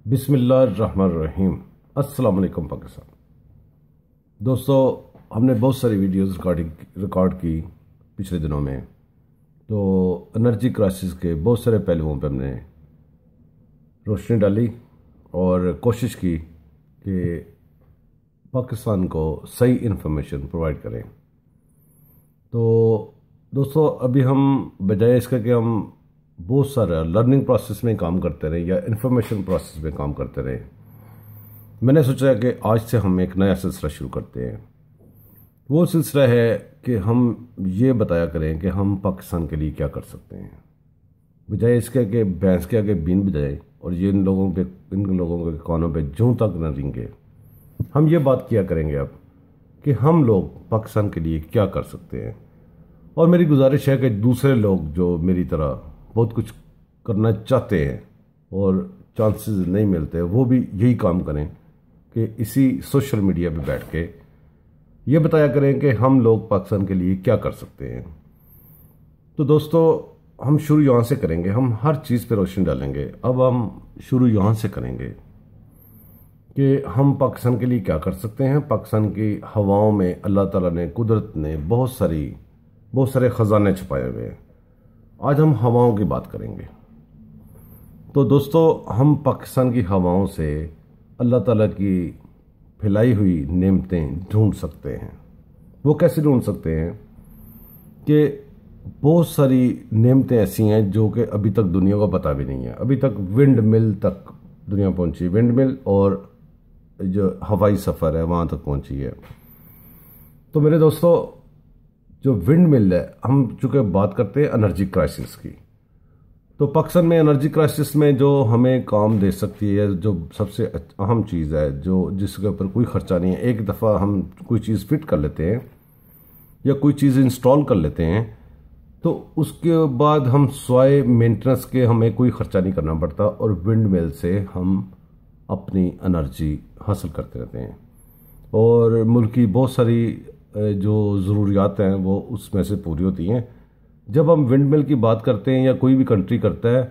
बिस्मिल्लाहिर्रहमानिर्रहीम। अस्सलाम वालेकुम पाकिस्तान। दोस्तों, हमने बहुत सारी वीडियोस रिकॉर्ड की पिछले दिनों में। तो एनर्जी क्राइसिस के बहुत सारे पहलुओं पर हमने रोशनी डाली और कोशिश की कि पाकिस्तान को सही इन्फॉर्मेशन प्रोवाइड करें। तो दोस्तों, अभी हम बजाय इसका कि हम बहुत सारा लर्निंग प्रोसेस में काम करते रहे या इन्फॉर्मेशन प्रोसेस में काम करते रहे, मैंने सोचा कि आज से हम एक नया सिलसिला शुरू करते हैं। वो सिलसिला है कि हम ये बताया करें कि हम पाकिस्तान के लिए क्या कर सकते हैं, बजाय इसके कि भैंस के आगे बीन बजाए और ये इन लोगों के कानों पे जूं तक न रिंगे। हम ये बात किया करेंगे अब कि हम लोग पाकिस्तान के लिए क्या कर सकते हैं। और मेरी गुजारिश है कि दूसरे लोग जो मेरी तरह बहुत कुछ करना चाहते हैं और चांसेस नहीं मिलते, वो भी यही काम करें कि इसी सोशल मीडिया पे बैठ के ये बताया करें कि हम लोग पाकिस्तान के लिए क्या कर सकते हैं। तो दोस्तों, हम शुरू यहाँ से करेंगे, हम हर चीज़ पे रोशनी डालेंगे। अब हम शुरू यहाँ से करेंगे कि हम पाकिस्तान के लिए क्या कर सकते हैं। पाकिस्तान की हवाओं में अल्लाह ताला ने, कुदरत ने बहुत सारे ख़जाने छुपाए हुए हैं। आज हम हवाओं की बात करेंगे। तो दोस्तों, हम पाकिस्तान की हवाओं से अल्लाह ताला की फैलाई हुई नेमतें ढूंढ सकते हैं। वो कैसे ढूंढ सकते हैं कि बहुत सारी नेमतें ऐसी हैं जो कि अभी तक दुनिया को पता भी नहीं है। अभी तक विंड मिल तक दुनिया पहुंची, विंड मिल और जो हवाई सफ़र है वहाँ तक पहुंची है। तो मेरे दोस्तों, जो विंड मिल है, हम चूँकि बात करते हैं एनर्जी क्राइसिस की, तो पाकिस्तान में एनर्जी क्राइसिस में जो हमें काम दे सकती है, जो सबसे अहम चीज़ है, जो जिसके ऊपर कोई खर्चा नहीं है, एक दफ़ा हम कोई चीज़ फिट कर लेते हैं या कोई चीज़ इंस्टॉल कर लेते हैं, तो उसके बाद हम स्वाय मेंटेनेंस के हमें कोई खर्चा नहीं करना पड़ता और विंड मिल से हम अपनी एनर्जी हासिल करते रहते हैं। और मुल्क की बहुत सारी जो ज़रूरियात हैं वो उसमें से पूरी होती हैं। जब हम विंड मिल की बात करते हैं या कोई भी कंट्री करता है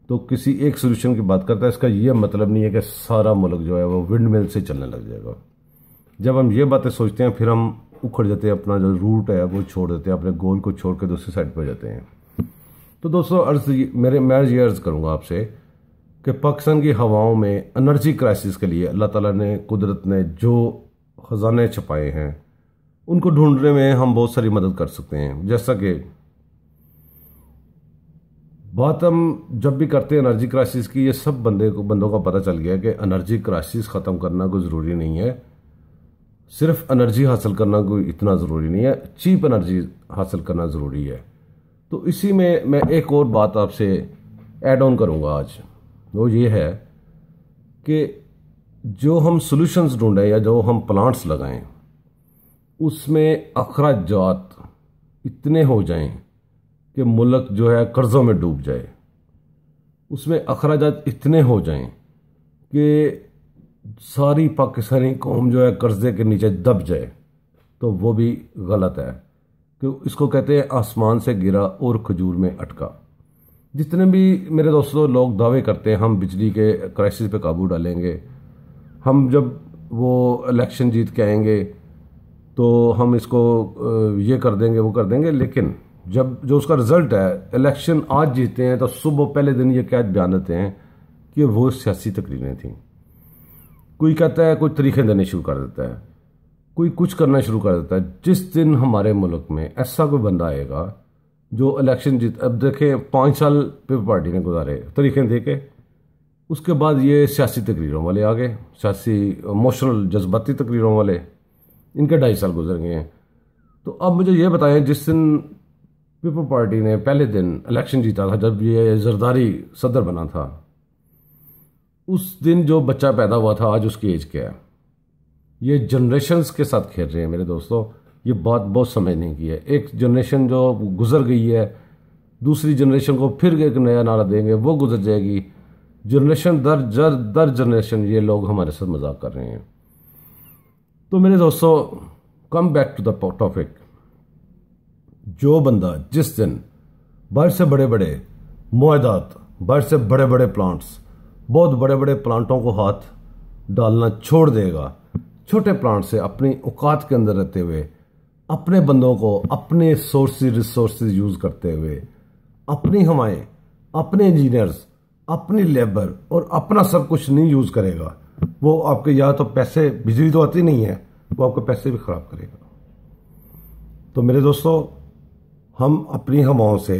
तो किसी एक सोल्यूशन की बात करता है, इसका ये मतलब नहीं है कि सारा मुल्क जो है वो विंड मिल से चलने लग जाएगा। जब हम ये बातें सोचते हैं फिर हम उखड़ जाते हैं, अपना जो रूट है वो छोड़ देते हैं, अपने गोल को छोड़ के दूसरी साइड पर जाते हैं। तो दोस्तों, मैं ये अर्ज़ करूँगा आपसे कि पाकिस्तान की हवाओं में एनर्जी क्राइसिस के लिए अल्लाह ताला ने, कुदरत ने जो ख़जाने छुपाए हैं उनको ढूंढने में हम बहुत सारी मदद कर सकते हैं। जैसा कि बात हम जब भी करते हैं एनर्जी क्राइसिस की, ये सब बंदों को पता चल गया कि एनर्जी क्राइसिस ख़त्म करना कोई ज़रूरी नहीं है, सिर्फ एनर्जी हासिल करना कोई इतना ज़रूरी नहीं है, चीप एनर्जी हासिल करना ज़रूरी है। तो इसी में मैं एक और बात आपसे ऐड ऑन करूँगा आज, वो ये है कि जो हम सॉल्यूशंस ढूंढें या जो हम प्लांट्स लगाएं उसमें अखराजात इतने हो जाएं कि मुल्क जो है कर्ज़ों में डूब जाए, उसमें अखराजात इतने हो जाएं कि सारी पाकिस्तानी कौम जो है कर्ज़े के नीचे दब जाए, तो वो भी गलत है। कि इसको कहते हैं आसमान से गिरा और खजूर में अटका। जितने भी मेरे दोस्तों लोग दावे करते हैं हम बिजली के क्राइसिस पे काबू डालेंगे, हम जब वो इलेक्शन जीत के आएंगे तो हम इसको ये कर देंगे वो कर देंगे, लेकिन जब जो उसका रिजल्ट है, इलेक्शन आज जीते हैं तो सुबह पहले दिन ये कैद बयान देते हैं कि वो सियासी तकरीरें थीं। कोई कहता है, कोई तरीक़े देने शुरू कर देता है, कोई कुछ करना शुरू कर देता है। जिस दिन हमारे मुल्क में ऐसा कोई बंदा आएगा जो इलेक्शन जीत, अब देखें 5 साल पीपल पार्टी ने गुजारे तरीक़े दे के, उसके बाद ये सियासी तकरीरों वाले आ गए, सियासी इमोशनल जज्बाती तकरीरों वाले, इनके 2.5 साल गुजर गए हैं। तो अब मुझे ये बताएं, जिस दिन पीपल पार्टी ने पहले दिन इलेक्शन जीता था, जब ये जरदारी सदर बना था, उस दिन जो बच्चा पैदा हुआ था आज उसकी एज क्या है? ये जनरेशन्स के साथ खेल रहे हैं मेरे दोस्तों। ये बात बहुत समझने की है। एक जनरेशन जो गुजर गई है, दूसरी जनरेशन को फिर एक नया नारा देंगे, वो गुजर जाएगी। जनरेशन दर जनरेशन ये लोग हमारे साथ मजाक कर रहे हैं। तो मेरे दोस्तों, come back to the topic. जो बंदा जिस दिन बाहर से बड़े बड़े मुआहदात, बाहर से बड़े बड़े प्लांट्स, बहुत बड़े बड़े प्लांटों को हाथ डालना छोड़ देगा। छोटे प्लांट से अपनी औकात के अंदर रहते हुए, अपने बंदों को अपने रिसोर्सेज यूज करते हुए, अपनी हवाएं, अपने इंजीनियर्स, अपनी लेबर और अपना सब कुछ नहीं यूज करेगा, वो आपके या तो पैसे, बिजली तो आती नहीं है, वो आपके पैसे भी खराब करेगा। तो मेरे दोस्तों, हम अपनी हवाओं से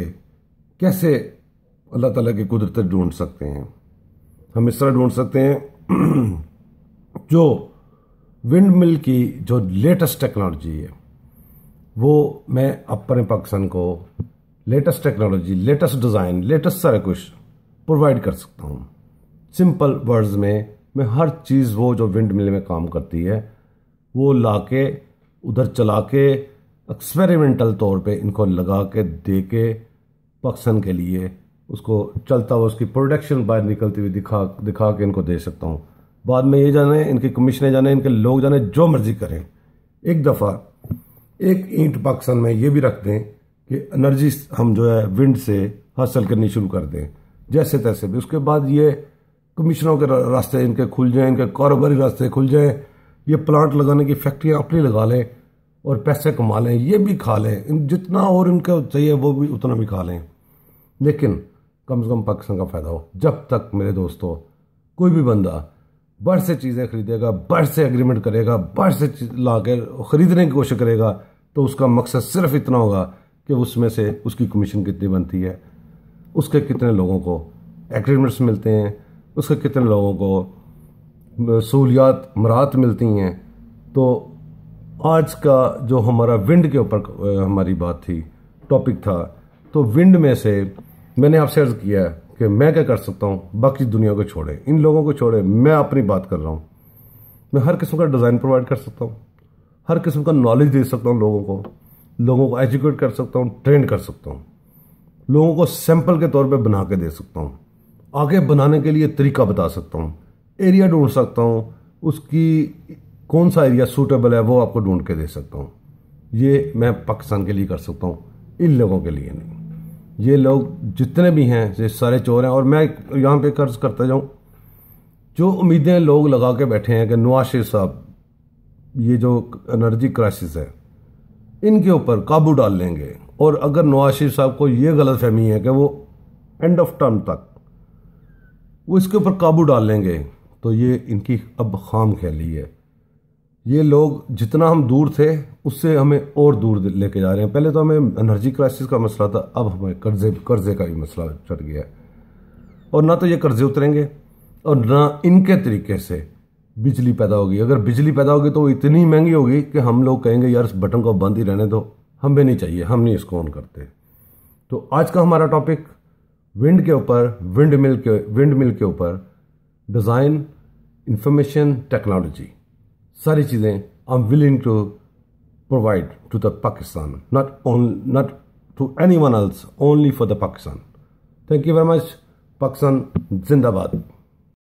कैसे अल्लाह ताला की कुदरत ढूंढ सकते हैं? हम इस तरह ढूंढ सकते हैं जो विंड मिल की जो लेटेस्ट टेक्नोलॉजी है, वो मैं अपने पाकिस्तान को latest technology, latest design, latest सारा कुछ प्रोवाइड कर सकता हूँ। सिंपल वर्ड्स में मैं हर चीज़ वो जो विंड मिल में काम करती है वो ला के उधर चला के एक्सपेरिमेंटल तौर पे इनको लगा के दे के पाकिस्तान के लिए उसको चलता हुआ उसकी प्रोडक्शन बाहर निकलती हुई दिखा के इनको दे सकता हूँ। बाद में ये जाने, इनकी कमीशनें जाने, इनके लोग जाने, जो मर्जी करें। एक दफ़ा एक ईंट पाकिस्तान में ये भी रख दें कि एनर्जी हम जो है विंड से हासिल करनी शुरू कर दें जैसे तैसे भी। उसके बाद ये कमीशनों के रास्ते इनके खुल जाएं, इनके कारोबारी रास्ते खुल जाएं, ये प्लांट लगाने की फैक्ट्रियाँ अपनी लगा लें और पैसे कमा लें, ये भी खा लें, जितना और इनको चाहिए वो भी उतना भी खा लें। लेकिन कम से कम पाकिस्तान का फ़ायदा हो। जब तक मेरे दोस्तों कोई भी बंदा बाहर से चीज़ें खरीदेगा, बाहर से एग्रीमेंट करेगा, बाहर से ला कर ख़रीदने की कोशिश करेगा, तो उसका मकसद सिर्फ इतना होगा कि उसमें से उसकी कमीशन कितनी बनती है, उसके कितने लोगों को एग्रीमेंट्स मिलते हैं, उसके कितने लोगों को सहूलियात मराहत मिलती हैं। तो आज का जो हमारा विंड के ऊपर हमारी बात थी, टॉपिक था, तो विंड में से मैंने आपसे अर्ज़ किया कि मैं क्या कर सकता हूँ, बाकी दुनिया को छोड़े, इन लोगों को छोड़े, मैं अपनी बात कर रहा हूँ। मैं हर किस्म का डिज़ाइन प्रोवाइड कर सकता हूँ, हर किस्म का नॉलेज दे सकता हूँ, लोगों को एजुकेट कर सकता हूँ, ट्रेन कर सकता हूँ, लोगों को सैंपल के तौर पे बना के दे सकता हूँ, आगे बनाने के लिए तरीका बता सकता हूँ, एरिया ढूंढ सकता हूँ, उसकी कौन सा एरिया सूटेबल है वो आपको ढूंढ के दे सकता हूँ। ये मैं पाकिस्तान के लिए कर सकता हूँ, इन लोगों के लिए नहीं। ये लोग जितने भी हैं ये सारे चोर हैं। और मैं यहाँ पे कर्ज करता जाऊँ, जो उम्मीदें लोग लगा के बैठे हैं कि नवाज शरीफ साहब ये जो एनर्जी क्राइसिस है इनके ऊपर काबू डाल लेंगे, और अगर नवाज शरीफ साहब को ये गलत फहमी है कि वो एंड ऑफ टर्म तक वो इसके ऊपर काबू डाल लेंगे, तो ये इनकी अब खाम ख्याली है। ये लोग जितना हम दूर थे उससे हमें और दूर लेके जा रहे हैं। पहले तो हमें एनर्जी क्राइसिस का मसला था, अब हमें कर्जे का भी मसला चढ़ गया है। और ना तो ये कर्जे उतरेंगे और ना इनके तरीके से बिजली पैदा होगी। अगर बिजली पैदा होगी तो वो इतनी महंगी होगी कि हम लोग कहेंगे यार इस बटन को बंद ही रहने दो, हमें नहीं चाहिए, हम नहीं इसको ऑन करते। तो आज का हमारा टॉपिक विंड के ऊपर, विंड मिल के ऊपर डिज़ाइन, इंफॉर्मेशन, टेक्नोलॉजी, सारी चीज़ें I am willing to provide to the Pakistan, not to anyone else, only for the Pakistan. Thank you very much. Pakistan जिंदाबाद।